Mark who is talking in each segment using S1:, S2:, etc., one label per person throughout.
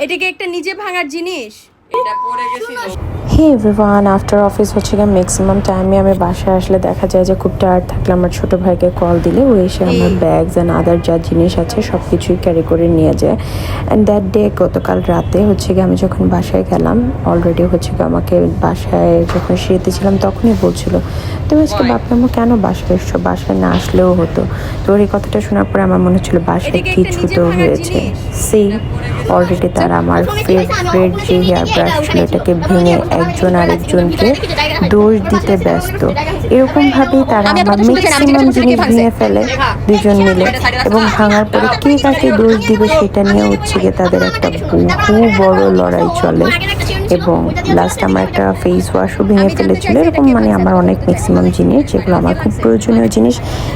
S1: এটা কি একটা নিজে ভাঙার জিনিস? এটা পড়ে গেছিল।
S2: হে এভরিওয়ান, আফটার অফিস হচ্ছে গিয়ে ম্যাক্সিমাম টাইমে আমি বাসায় আসলে দেখা যায় যে খুব টায়ার্ড থাকলে আমার ছোটো ভাইকে কল দিলে ও এসে আমার ব্যাগস অ্যান্ড আদার যা জিনিস আছে সব কিছুই ক্যারি করে নিয়ে যায়। অ্যান্ড দ্যাট ডে গতকাল রাতে হচ্ছে গিয়ে আমি যখন বাসায় গেলাম, অলরেডি হচ্ছে গিয়ে আমাকে বাসায় যখন শুয়েতে ছিলাম তখনই বলছিল তুমি আজকে বাপনামো কেন বাসায় এসছো, বাসায় না আসলেও হতো। তো ওর এই কথাটা শোনার পরে আমার মনে হচ্ছিল বাসায় কিছু তো হয়েছে। সেই অলরেডি তারা আমার ফেভারিট যে হেয়ার ব্রাশ ছিল এটাকে ভেঙে একজন আরেকজনকে দোষ দিতে ব্যস্ত। এরকমভাবেই তারা আমার ম্যাক্সিমাম জিনিস ভেঙে ফেলে দুজন মিলে, এবং ভাঙার পরে কে কাকে দোষ দিবে সেটা নিয়ে হচ্ছে গিয়ে তাদের একটা বহু বড় লড়াই চলে। এবং লাস্ট আমার একটা ফেস ওয়াশও ভেঙে ফেলেছিল। এরকম মানে আমার অনেক ম্যাক্সিমাম জিনিস যেগুলো আমার খুব প্রয়োজনীয় জিনিস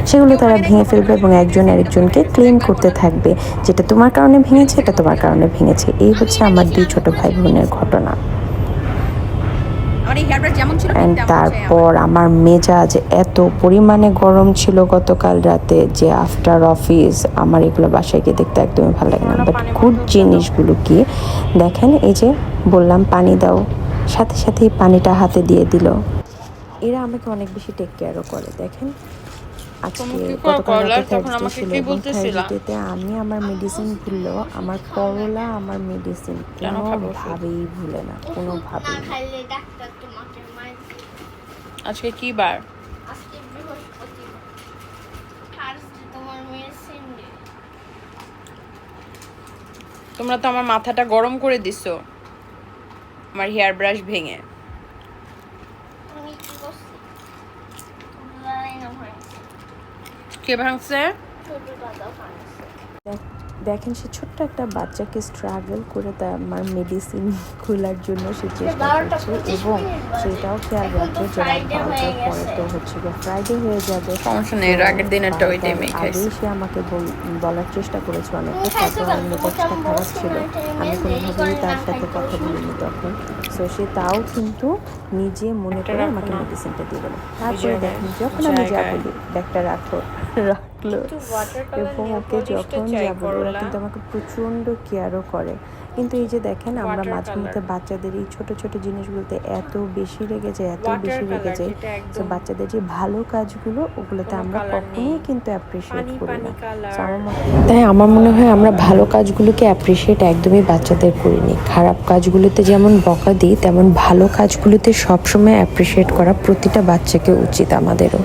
S2: সেগুলো তারা ভেঙে ফেলবে এবং একজন আরেকজনকে ক্লেম করতে থাকবে যেটা তোমার কারণে ভেঙেছে, এটা তোমার কারণে ভেঙেছে। এই হচ্ছে আমার দুই ছোট ভাই বোনের ঘটনা। অ্যান্ড তারপর আমার মেজাজ এত পরিমাণে গরম ছিল গতকাল রাতে যে আফটার অফিস আমার এগুলো বাসায় গিয়ে দেখতে একদমই ভালো লাগে না। বাট গুড জিনিসগুলো কি দেখেন, এই যে বললাম পানি দাও, সাথে সাথেই পানিটা হাতে দিয়ে দিল। এরা আমাকে অনেক বেশি টেক কেয়ারও করে। দেখেন আজকে গতকাল রাতে থার্সডে ছিল এবং থার্সডেতে আমি আমার মেডিসিন ভুললেও আমার করলা আমার মেডিসিন কোনোভাবেই ভুলে না, কোনোভাবেই।
S1: আজকে কি বার?
S3: আজকে বৃহস্পতিবার, থার্সডে তোমার মেয়ের সিনডে।
S1: তোমরা তো আমার মাথাটা গরম করে দিছো আমার হেয়ার ব্রাশ ভেঙে।
S3: আমি কি করছি? জানি না ভাঙছে।
S1: কে ভাঙছে?
S3: ছোট দাদা ভাঙছে।
S2: দেখেন সে ছোট্ট একটা বাচ্চাকে স্ট্রাগল করে তার আমার মেডিসিন খোলার জন্য সে চেষ্টা করছে এবং সেটাও খেয়াল রাখবে যে রাত 12টার পরে তো হচ্ছে গিয়ে ফ্রাইডে হয়ে যাবে।
S1: সমস্যা নেই, এর আগের দিনেরটা ওই টাইমেই খাইছি।
S2: সে আমাকে বলার চেষ্টা করেছে অনেকটা, তারপর আমার মেজাজটা খারাপ ছিল, আমি কোনোভাবেই তার সাথে কথা বলিনি তখন। সো সে তাও কিন্তু নিজে মনে করে আমাকে মেডিসিনটা দিয়ে গেল। তারপরে দেখেন যখন আমি যা বলি ব্যাগটা রাখলো এবং ওকে যখন যা বলি ওরা কিন্তু আমাকে প্রচণ্ড কেয়ারও করে। কিন্তু এই যে দেখেন আমরা মাঝে মধ্যে বাচ্চাদের এই ছোট ছোট জিনিসগুলোতে এত বেশি রেগে যায়, এত বেশি রেগে যায় যে বাচ্চাদের যে ভালো কাজগুলো ওগুলোতে আমরা কখনোই কিন্তু অ্যাপ্রিসিয়েট করি না। তাই আমার মনে হয় আমরা ভালো কাজগুলোকে অ্যাপ্রিসিয়েট একদমই বাচ্চাদের করিনি। খারাপ কাজগুলোতে যেমন বকা দিই তেমন ভালো কাজগুলোতে সবসময় অ্যাপ্রিসিয়েট করা প্রতিটা বাচ্চাকে উচিত আমাদেরও।